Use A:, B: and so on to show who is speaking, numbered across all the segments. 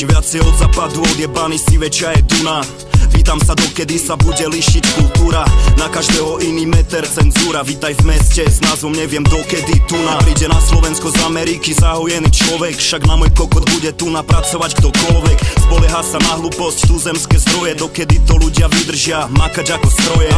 A: Čím viacej od západu odjebaný si väčšia je Duna. Pýtam sa, dokedy sa bude lišiť kultúra. Na každého iný meter cenzúra. Vítaj v meste s názvom neviem dokedy tuna. Príde na Slovensko z Ameriky zahojený človek, však na môj kokot bude tu napracovať kdokoľvek. Spolieha sa na hlúposť, tuzemské zdroje. Dokedy to ľudia vydržia makať ako stroje.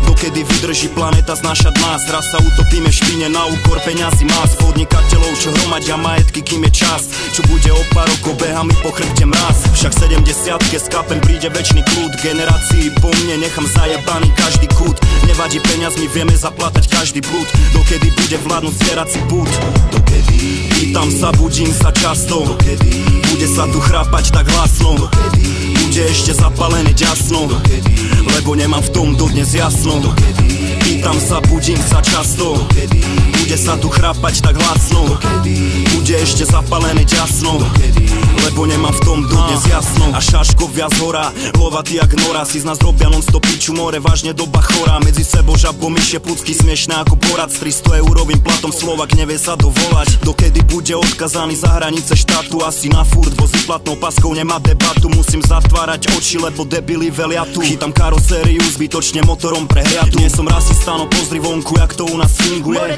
A: Dokedy vydrží planéta znášať nás. Raz sa utopíme v špine na úkor peňazí más. Podnikateľov, čo hromadia majetky, kým je čas. Čo bude o pár rokov, beha mi po chrbte mraz. Však 70-ke skapem príde večný kľud. Generácii po mne nechám zajebaný každý kút. Nevadí peniazmi, vieme zaplatať každý blúd. Dokedy bude vládnuť zvierací pút? Dokedy? Pýtam sa, budím sa často. Dokedy? Bude sa tu chrápať tak hlasno? Dokedy? Bude ešte zapálené ďasno? Dokedy? Lebo nemám v tom dodnes jasno. Dokedy? Pýtam sa, budím sa často. Dokedy? Bude sa tu chrápať tak hlasno? Dokedy? Bude ešte zapálené ďasno? Dokedy? Lebo nemám v tom dodnes jasno. A šaško viac hora, lovatý jak nora. Si z nás robia non-stop piču more, vážne doba chorá. Medzi sebou žabom myšie plucky smiešné ako porad. S 300 eurovým platom Slovak nevie sa dovolať. Dokedy bude odkazaný za hranice štátu? Asi na furt, vozí platnou paskou nemá debatu. Musím zatvárať oči, lebo debili velia tu. Chytám karosériu, zbytočne motorom prehriatu. Nie som rasista, no pozri vonku, jak to u nás funguje.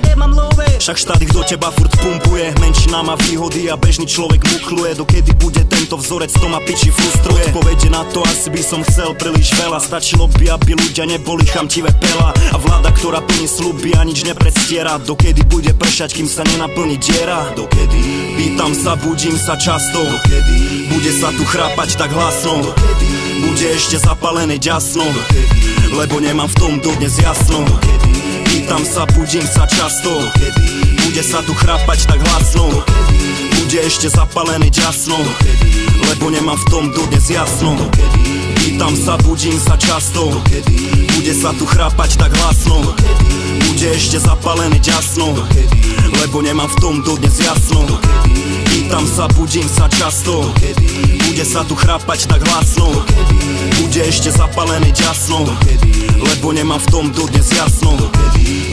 A: Však štát ich do teba furt pumpuje. Menšina má výhody a bežný človek mukluje. Dokedy bude tento vzorec, to ma piči frustruje. Odpovede na to asi by som chcel príliš veľa. Stačilo by, aby ľudia neboli chamtivé pela. A vláda, ktorá plní sľuby a nič nepredstiera. Dokedy bude pršať, kým sa nenaplní diera? Dokedy? Pýtam sa, budím sa často. Dokedy? Bude sa tu chrápať tak hlasno? Dokedy? Bude ešte zapálené ďasno? Dokedy? Lebo nemám v tom dodnes jasno. Dokedy? Pýtam sa, budím sa často. Dokedy? Bude sa tu chrápať tak hlasno? Dokedy? Bude ešte zapálené ďasno? Dokedy? Lebo nemám v tom dodnes jasno. Dokedy? Pýtam sa, budím sa často. Dokedy? Bude sa tu chrápať tak hlasno? Dokedy? Bude ešte zapálené ďasno? Dokedy? Lebo nemám v tom dodnes jasno. Dokedy? Pýtam sa, budím sa často. Dokedy? Bude sa tu chrápať tak hlasno? Dokedy? Bude ešte zapálené ďasno? Dokedy? Lebo nemám v tom dodnes jasno. Dokedy?